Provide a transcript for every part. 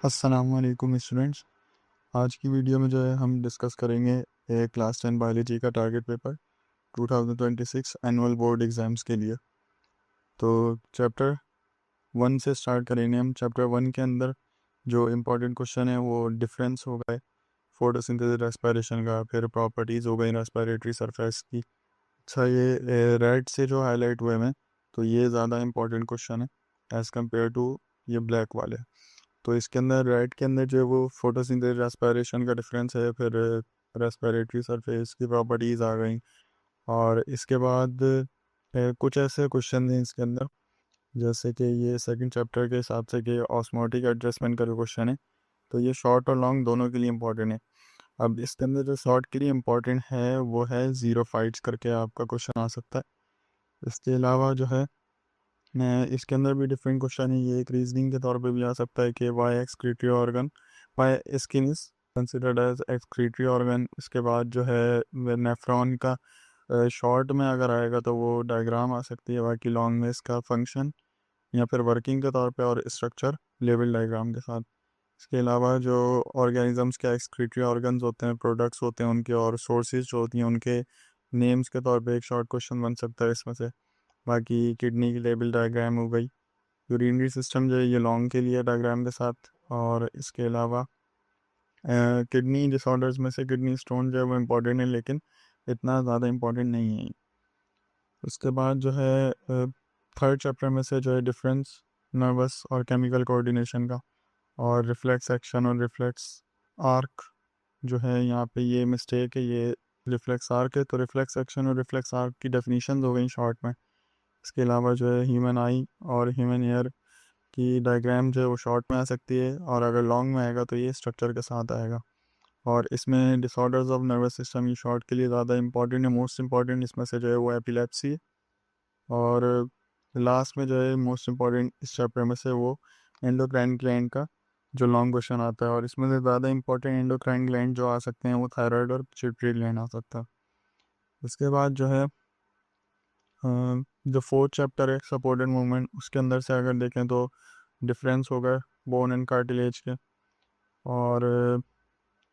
अस्सलामुअलैकुम स्टूडेंट्स। आज की वीडियो में जो है हम डिस्कस करेंगे क्लास 10 बायोलॉजी का target paper 2026 annual board exams के लिए। तो चैप्टर 1 से स्टार्ट करेंगे हम। चैप्टर 1 के अंदर जो इम्पोर्टेंट क्वेश्चन है वो डिफरेंस हो गए फोटोसिंथेसिस रेस्पिरेशन का, फिर प्रॉपर्टीज़ हो गई रेस्पिरेटरी सरफेस की। अच्छा, ये रेड से जो हाईलाइट हुए हैं तो ये ज़्यादा इम्पोर्टेंट क्वेश्चन है एज़ कम्पेयर टू ये ब्लैक वाले। तो इसके अंदर रेड के अंदर जो है वो फोटोसिंथेसिस रेस्पिरेशन का डिफरेंस है, फिर रेस्पिरेटरी सरफेस की प्रॉपर्टीज़ आ गई। और इसके बाद कुछ ऐसे क्वेश्चन हैं इसके अंदर, जैसे कि ये सेकंड चैप्टर के हिसाब से कि ऑस्मोटिक एडजस्टमेंट का जो क्वेश्चन है, तो ये शॉर्ट और लॉन्ग दोनों के लिए इम्पोर्टेंट है। अब इसके अंदर जो शॉर्ट के लिए इम्पोर्टेंट है वो है ज़ीरो फाइट्स करके आपका क्वेश्चन आ सकता है। इसके अलावा जो है इसके अंदर भी डिफरेंट क्वेश्चन है। ये एक रीजनिंग के तौर पे भी आ सकता है कि why excretory organ, why skin is considered as excretory organ. इसके बाद जो है नेफ्रॉन का शॉर्ट में अगर आएगा तो वो डायग्राम आ सकती है, बाकी लॉन्ग में इसका फंक्शन या फिर वर्किंग के तौर पे और स्ट्रक्चर लेवल डायग्राम के साथ। इसके अलावा जो ऑर्गेनिजम्स के एक्सक्रीटरी ऑर्गन्स होते हैं, प्रोडक्ट्स होते हैं उनके, और सोर्सेज जो होती हैं उनके नेम्स के तौर पे एक शॉर्ट क्वेश्चन बन सकता है इसमें से। बाकी किडनी की लेवल डायग्राम हो गई। यूरिनरी सिस्टम जो है ये लॉन्ग के लिए डायग्राम के साथ। और इसके अलावा किडनी डिसऑर्डर्स में से किडनी स्टोन जो है वो इम्पोर्टेंट है, लेकिन इतना ज़्यादा इम्पोर्टेंट नहीं है। उसके बाद जो है थर्ड चैप्टर में से जो है डिफरेंस नर्वस और केमिकल कोऑर्डिनेशन का, और रिफ्लेक्स एक्शन और रिफ्लेक्स आर्क जो है यहाँ पे ये मिस्टेक है, ये रिफ्लेक्स आर्क है। तो रिफ्लेक्स एक्शन और रिफ्लेक्स आर्क की डेफिनेशन हो गई शॉर्ट में। इसके अलावा जो है ह्यूमन आई और ह्यूमन ईयर की डायग्राम जो है वो शॉर्ट में आ सकती है, और अगर लॉन्ग में आएगा तो ये स्ट्रक्चर के साथ आएगा। और इसमें डिसऑर्डर्स ऑफ नर्वस सिस्टम ये शॉर्ट के लिए ज़्यादा इंपॉर्टेंट है। मोस्ट इंपॉर्टेंट इसमें से जो है वो एपिलेप्सी है। और लास्ट में जो है मोस्ट इंपॉर्टेंट इस चैप्टर में से वो एंडोक्राइन ग्लैंड का जो लॉन्ग क्वेश्चन आता है, और इसमें से ज़्यादा इंपॉर्टेंट एंडोक्राइन ग्लैंड जो आ सकते हैं वो थायराइड और पिट्यूटरी ग्लैंड आ सकता है। उसके बाद जो है जो फोर्थ चैप्टर है सपोर्टेड मूवमेंट, उसके अंदर से अगर देखें तो डिफरेंस हो गए बोन एंड कार्टिलेज के, और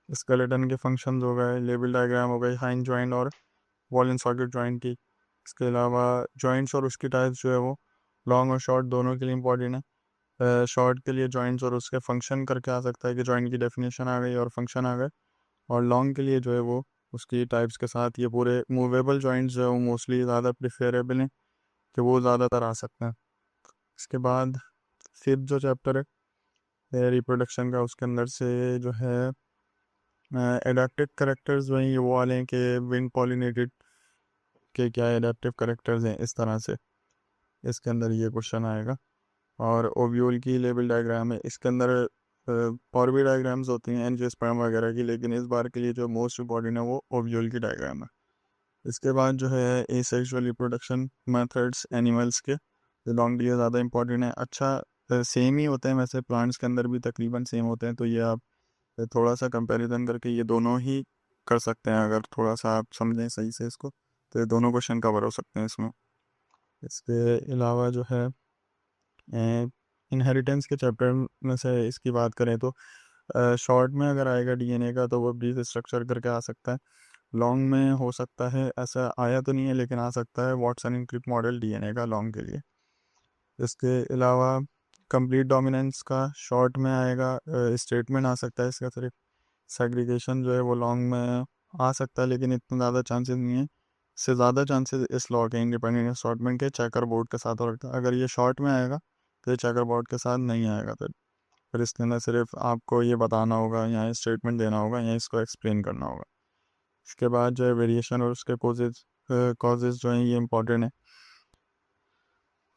स्केलेटन के फंक्शंस हो गए, लेबल डायग्राम हो गई हाइंड जॉइंट और वॉल एंड सॉकेट जॉइंट की। इसके अलावा जॉइंट्स और उसकी टाइप्स जो है वो लॉन्ग और शॉर्ट दोनों के लिए इंपॉर्टेंट है। शॉर्ट के लिए जॉइंट्स और उसके फंक्शन करके आ सकता है कि जॉइंट की डेफिनेशन आ गई और फंक्शन आ गए। और लॉन्ग के लिए जो है वो उसकी टाइप्स के साथ ये पूरे मूवेबल जॉइंट्स जो है वो मोस्टली ज़्यादा प्रिफरेबल हैं कि वो ज़्यादातर आ सकते हैं। इसके बाद फिफ्थ जो चैप्टर है रिप्रोडक्शन का, उसके अंदर से जो है एडेप्टिव करेक्टर्स वही वो वाले हैं कि विंड पॉलिनेटेड के क्या एडेप्टिव करेक्टर्स हैं, इस तरह से इसके अंदर ये क्वेश्चन आएगा। और ओव्यूल की लेवल डायग्राम है, इसके अंदर और भी डायग्राम्स होती हैं एंजियोस्पर्म वगैरह की, लेकिन इस बार के लिए जो मोस्ट इम्पॉर्टेंट है वो ओव्यूल की डायग्राम है। इसके बाद जो है एसेक्सुअल रिप्रोडक्शन मेथड्स एनिमल्स के, लॉन्ग लिए ज़्यादा इंपॉर्टेंट है। अच्छा, सेम ही होते हैं वैसे, प्लांट्स के अंदर भी तकरीबन सेम होते हैं, तो ये आप थोड़ा सा कंपैरिजन करके ये दोनों ही कर सकते हैं। अगर थोड़ा सा आप समझें सही से इसको तो ये दोनों क्वेश्चन कवर हो सकते हैं इसमें। इसके अलावा जो है इनहेरिटेंस के चैप्टर में से इसकी बात करें तो शॉर्ट में अगर आएगा डीएनए का तो वो ब्रीफ स्ट्रक्चर करके आ सकता है। लॉन्ग में हो सकता है, ऐसा आया तो नहीं है लेकिन आ सकता है, Watson and Crick model DNA का लॉन्ग के लिए। इसके अलावा कंप्लीट डोमिनेंस का शॉर्ट में आएगा, स्टेटमेंट आ सकता है इसका सिर्फ। सेग्रीगेशन जो है वो लॉन्ग में आ सकता है, लेकिन इतना ज़्यादा चांसेस नहीं है। इससे ज़्यादा चांसेस इस लॉ के इंडिपेंडेंट असॉर्टमेंट के चेकर बोर्ड के साथ और अगर ये शॉर्ट में आएगा तो ये चेकर बोर्ड के साथ नहीं आएगा। फिर इसके अंदर सिर्फ आपको ये बताना होगा या स्टेटमेंट देना होगा या इसको एक्सप्लेन करना होगा। इसके बाद जो है वेरिएशन और उसके कॉजेज जो हैं ये इंपॉर्टेंट है।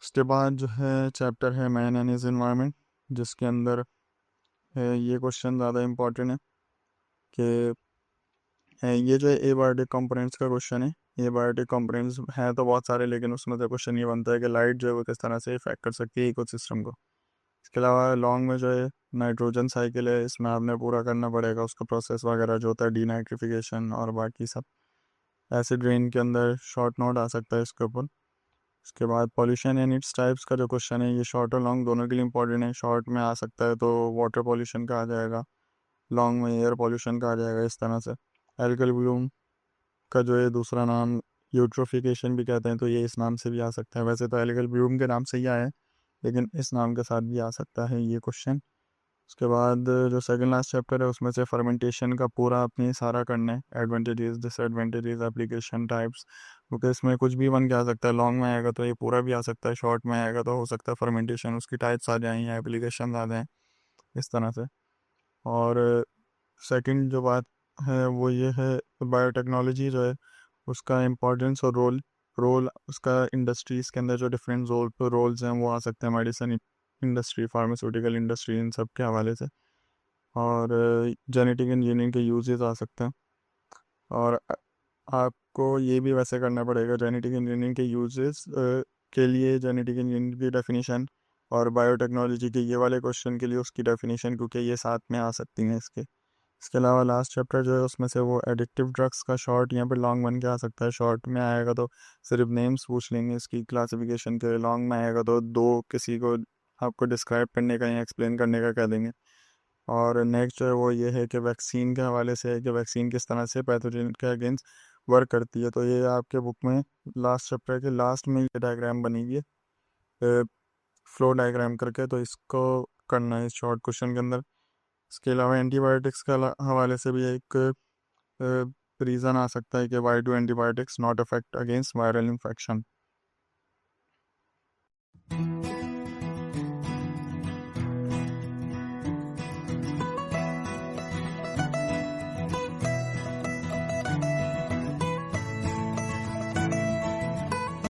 उसके बाद जो है चैप्टर है मैन एंड हिज एनवायरनमेंट, जिसके अंदर ये क्वेश्चन ज़्यादा इंपॉर्टेंट है कि ये जो है एबायोटिक कंपोनेंट्स का क्वेश्चन है। एबायोटिक कंपोनेंट्स हैं तो बहुत सारे, लेकिन उसमें से क्वेश्चन ये बनता है कि लाइट जो है वो किस तरह से इफेक्ट कर सकती है इकोसिस्टम को। इसके अलावा लॉन्ग में जो है नाइट्रोजन साइकिल है, इसमें आपने पूरा करना पड़ेगा उसका प्रोसेस वगैरह जो होता है डीनाइट्रिफिकेशन और बाकी सब। एसिड रेन के अंदर शॉर्ट नोट आ सकता है इसके ऊपर। इसके बाद पॉल्यूशन एंड इट्स टाइप्स का जो क्वेश्चन है ये शॉर्ट और लॉन्ग दोनों के लिए इंपॉर्टेंट है। शॉर्ट में आ सकता है तो वाटर पॉल्यूशन का आ जाएगा, लॉन्ग में एयर पॉल्यूशन का आ जाएगा। इस तरह से एल्गल ब्लूम का जो है दूसरा नाम यूट्रोफिकेशन भी कहते हैं, तो ये इस नाम से भी आ सकता है। वैसे तो एल्गल ब्लूम के नाम से ही आया है, लेकिन इस नाम के साथ भी आ सकता है ये क्वेश्चन। उसके बाद जो सेकंड लास्ट चैप्टर है उसमें से फर्मेंटेशन का पूरा अपनी सारा करना है, एडवांटेजेस डिसएडवांटेजेस एप्लीकेशन टाइप्स, क्योंकि इसमें कुछ भी बन के आ सकता है। लॉन्ग में आएगा तो ये पूरा भी आ सकता है, शॉर्ट में आएगा तो हो सकता है फर्मेंटेशन उसकी टाइप्स आ जाएँ या एप्लीकेशन आ जाएँ, इस तरह से। और सेकंड जो बात है वो ये है, बायोटेक्नोलॉजी जो है उसका इम्पोर्टेंस और रोल रोल उसका इंडस्ट्रीज़ के अंदर जो डिफरेंट रोल्स हैं वो आ सकते हैं, मेडिसिन इंडस्ट्री, फार्मास्यूटिकल इंडस्ट्री, इन सब के हवाले से। और जेनेटिक इंजीनियरिंग के यूजेस आ सकते हैं। और आपको ये भी वैसे करना पड़ेगा, जेनेटिक इंजीनियरिंग के यूजेस के लिए जेनेटिक इंजीनियरिंग की डेफिनेशन, और बायोटेक्नोलॉजी के ये वाले क्वेश्चन के लिए उसकी डेफिनेशन, क्योंकि ये साथ में आ सकती हैं इसके अलावा लास्ट चैप्टर जो है उसमें से वो एडिक्टिव ड्रग्स का शॉर्ट यहाँ पे लॉन्ग बन के आ सकता है। शॉर्ट में आएगा तो सिर्फ नेम्स पूछ लेंगे इसकी क्लासिफिकेशन के, लॉन्ग में आएगा तो दो किसी को आपको डिस्क्राइब करने का या एक्सप्लेन करने का कह देंगे। और नेक्स्ट जो है वो ये है कि वैक्सीन के हवाले से है कि वैक्सीन किस तरह से पैथोजन के अगेंस्ट वर्क करती है। तो ये आपके बुक में लास्ट चैप्टर के लास्ट में ये डायग्राम बनी हुई है, फ्लो डायग्राम करके, तो इसको करना है इस शॉर्ट क्वेश्चन के अंदर। इसके अलावा एंटीबायोटिक्स के हवाले से भी एक रीज़न आ सकता है कि why do antibiotics not affect against viral infection.